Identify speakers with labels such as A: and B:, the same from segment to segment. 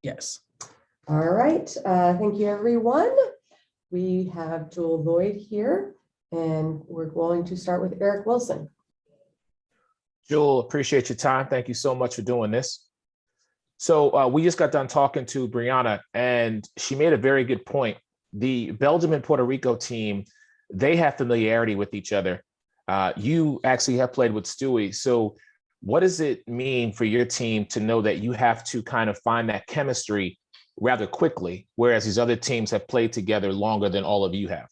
A: Yes.
B: All right. Thank you, everyone. We have Jewell Loyd here, and we're going to start with Eric Wilson.
C: Jewell, appreciate your time. Thank you so much for doing this. So we just got done talking to Brianna, and she made a very good point. The Belgium and Puerto Rico team, they have familiarity with each other. You actually have played with Stewie. So what does it mean for your team to know that you have to kind of find that chemistry rather quickly, whereas these other teams have played together longer than all of you have?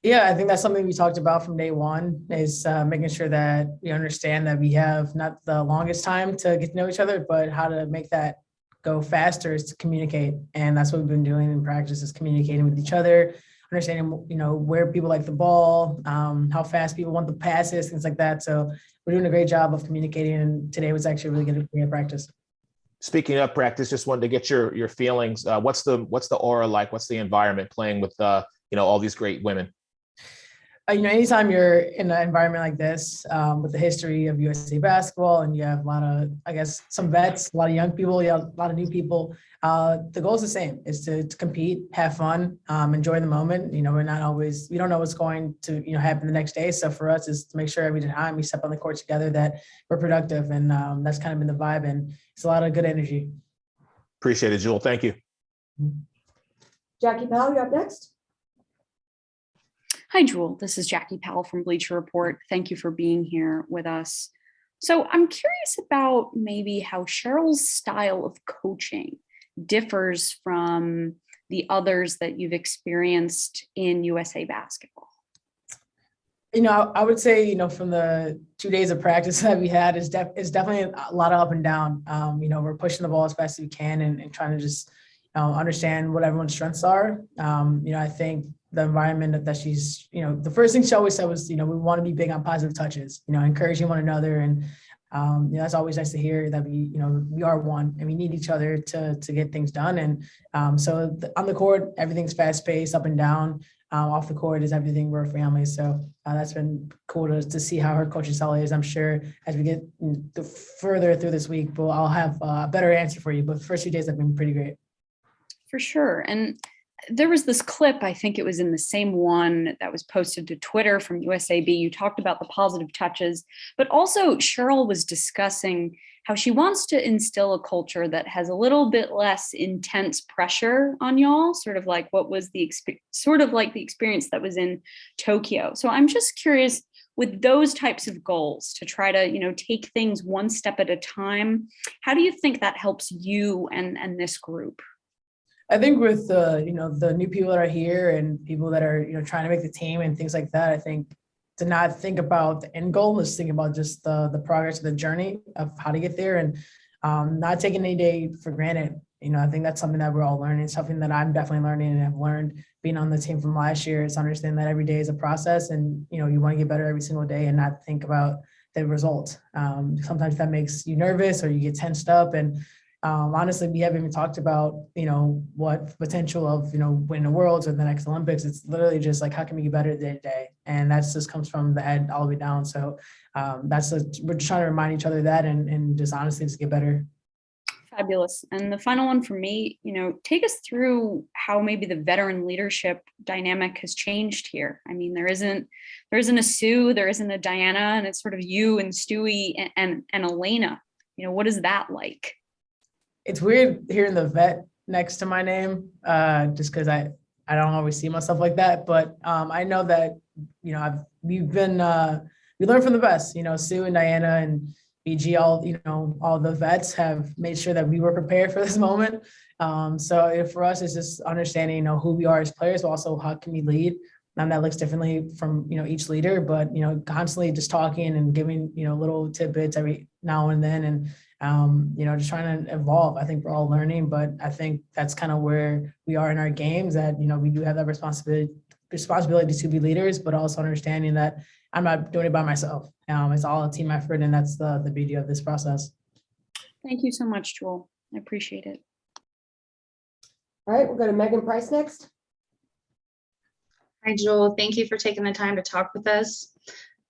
A: Yeah, I think that's something we talked about from day one, is making sure that we understand that we have not the longest time to get to know each other, but how to make that go faster is to communicate. And that's what we've been doing in practice, is communicating with each other, understanding, where people like the ball, how fast people want the passes, things like that. So we're doing a great job of communicating. And today was actually really good at practice.
C: Speaking of practice, just wanted to get your feelings. What's the aura like? What's the environment playing with all these great women?
A: Anytime you're in an environment like this, with the history of USA basketball, and you have a lot of, some vets, a lot of young people, a lot of new people, the goal is the same, is to compete, have fun, enjoy the moment. We don't know what's going to, happen the next day. So for us, is to make sure every time we step on the court together that we're productive. And that's kind of been the vibe, and it's a lot of good energy.
C: Appreciate it, Jewell. Thank you.
B: Jackie Powell, you're up next.
D: Hi, Jewell. This is Jackie Powell from Bleacher Report. Thank you for being here with us. So I'm curious about maybe how Cheryl's style of coaching differs from the others that you've experienced in USA basketball.
A: I would say, from the 2 days of practice that we had, is definitely a lot of up and down. We're pushing the ball as fast as we can and trying to just understand what everyone's strengths are. I think the environment that she's, the first thing she always said was, we want to be big on positive touches, encouraging one another. And that's always nice to hear that we are one and we need each other to get things done. And so on the court, everything's fast paced, up and down. Off the court is everything. We're a family. So that's been cool to see how her coaching style is. I'm sure as we get further through this week, I'll have a better answer for you. But the first few days have been pretty great.
D: For sure. And there was this clip, I think it was in the same one that was posted to Twitter from USAB. You talked about the positive touches, but also Cheryl was discussing how she wants to instill a culture that has a little bit less intense pressure on y'all, sort of like what was the experience that was in Tokyo. So I'm just curious, with those types of goals, to try to, take things one step at a time, how do you think that helps you and this group?
A: I think with the new people that are here and people that are trying to make the team and things like that, I think to not think about the end goal, is think about just the progress of the journey of how to get there, and not taking any day for granted. I think that's something that we're all learning, something that I'm definitely learning and have learned being on the team from last year, is understand that every day is a process, and you want to get better every single day and not think about the result. Sometimes that makes you nervous or you get tensed up, and honestly, we haven't even talked about, what potential of, winning the Worlds or the next Olympics. It's literally just like, how can we get better day to day? And that's just comes from the head all the way down. So we're just trying to remind each other that and just honestly just get better.
D: Fabulous. And the final one for me, take us through how maybe the veteran leadership dynamic has changed here. I mean, there isn't a Sue, there isn't a Diana, and it's sort of you and Stewie and Elena. What is that like? It's
A: weird hearing the vet next to my name, just because I don't always see myself like that. But I know that, we learn from the best, Sue and Diana and BG, all the vets have made sure that we were prepared for this moment. So for us, it's just understanding, who we are as players, but also how can we lead. And that looks differently from, each leader, but, constantly just talking and giving, little tidbits every now and then. And, just trying to evolve. I think we're all learning, but I think that's kind of where we are in our games, that, we do have that responsibility to be leaders, but also understanding that I'm not doing it by myself. It's all a team effort, and that's the beauty of this process. Thank you so much, Jewell. I appreciate it.
B: All right, we'll go to Megan Price next.
E: Hi, Jewell. Thank you for taking the time to talk with us.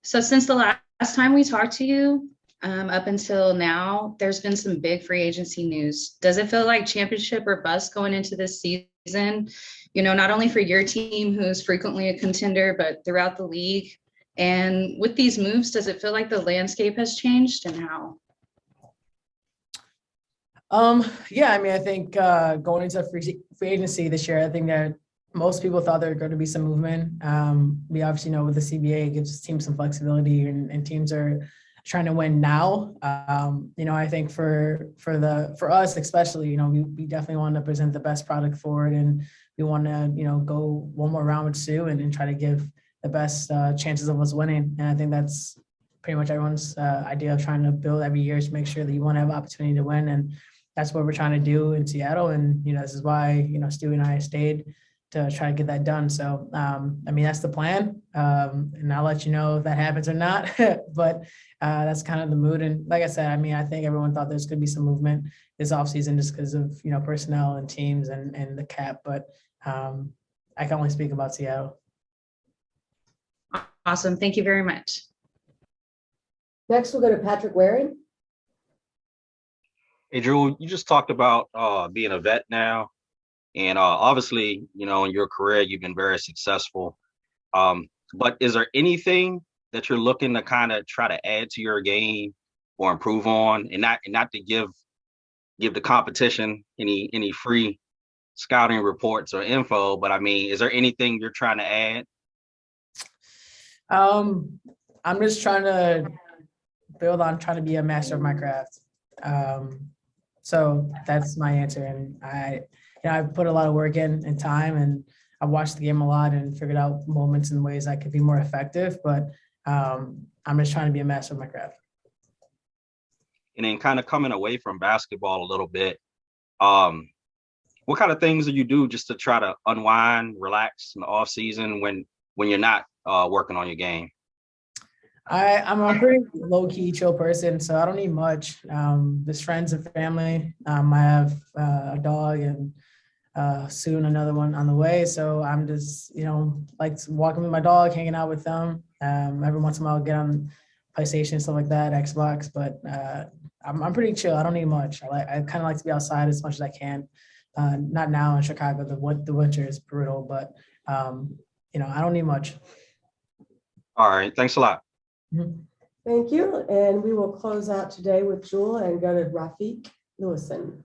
E: So since the last time we talked to you, up until now, there's been some big free agency news. Does it feel like championship or bust going into this season? You know, not only for your team, who's frequently a contender, but throughout the league. And with these moves, does it feel like the landscape has changed, and how?
A: Yeah, I mean, I think going into free agency this year, I think that most people thought there were going to be some movement. We obviously know with the CBA, it gives teams some flexibility, and teams are trying to win now. You know, I think for us especially, you know, we definitely want to present the best product forward, and we want to, you know, go one more round with Sue and try to give the best chances of us winning. And I think that's pretty much everyone's idea of trying to build every year, is make sure that you want to have opportunity to win. And that's what we're trying to do in Seattle. And, you know, this is why, you know, Stu and I stayed to try to get that done. So, I mean, that's the plan. And I'll let you know if that happens or not, but that's kind of the mood. And like I said, I mean, I think everyone thought there's going to be some movement this offseason just because of, you know, personnel and teams and the cap, but I can only speak about Seattle.
E: Awesome. Thank you very much.
B: Next, we'll go to Patrick Waring.
F: Hey, Drew, you just talked about being a vet now. And obviously, you know, in your career, you've been very successful. But is there anything that you're looking to kind of try to add to your game or improve on, and not to give the competition any free scouting reports or info, but I mean, is there anything you're trying to add?
A: I'm just trying to build on trying to be a master of my craft. So that's my answer. And I've put a lot of work in and time, and I've watched the game a lot and figured out moments and ways I could be more effective, but I'm just trying to be a master of my craft.
F: And then kind of coming away from basketball a little bit, what kind of things do you do just to try to unwind, relax in the off season when you're not working on your game?
A: I'm a pretty low-key, chill person, so I don't need much. Just friends and family. I have a dog and soon another one on the way. So I'm just, you know, like walking with my dog, hanging out with them. Every once in a while, I'll get on PlayStation, stuff like that, Xbox. But I'm pretty chill. I don't need much. I kind of like to be outside as much as I can. Not now in Chicago. The winter is brutal, but you know, I don't need much.
F: All right. Thanks a lot.
B: Thank you. And we will close out today with Jewell and go to Rafiq Lewison.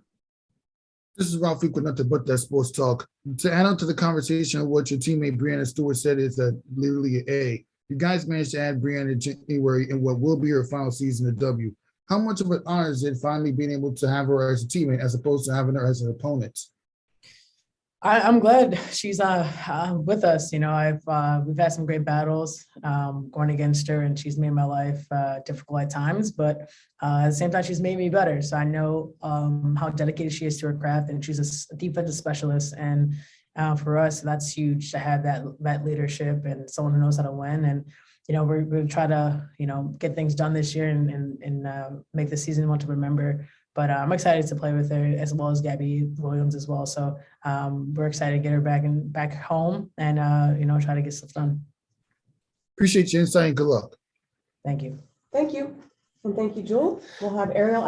G: This is Rafiq with Nothing But That Sports Talk. To add on to the conversation of what your teammate Breanna Stewart said is literally an A. You guys managed to add Breanna in January in what will be her final season at W. How much of an honor is it finally being able to have her as a teammate as opposed to having her as an opponent?
A: I'm glad she's with us. You know, we've had some great battles going against her, and she's made my life difficult at times. But at the same time, she's made me better. So I know how dedicated she is to her craft, and she's a defensive specialist. And for us, that's huge to have that leadership and someone who knows how to win. And you know, we're try to get things done this year and make the season one to remember. But I'm excited to play with her as well as Gabby Williams as well. So we're excited to get her back home and try to get stuff done.
G: Appreciate your insight and good luck.
A: Thank you.
B: Thank you. And thank you, Jewell. We'll have Ariel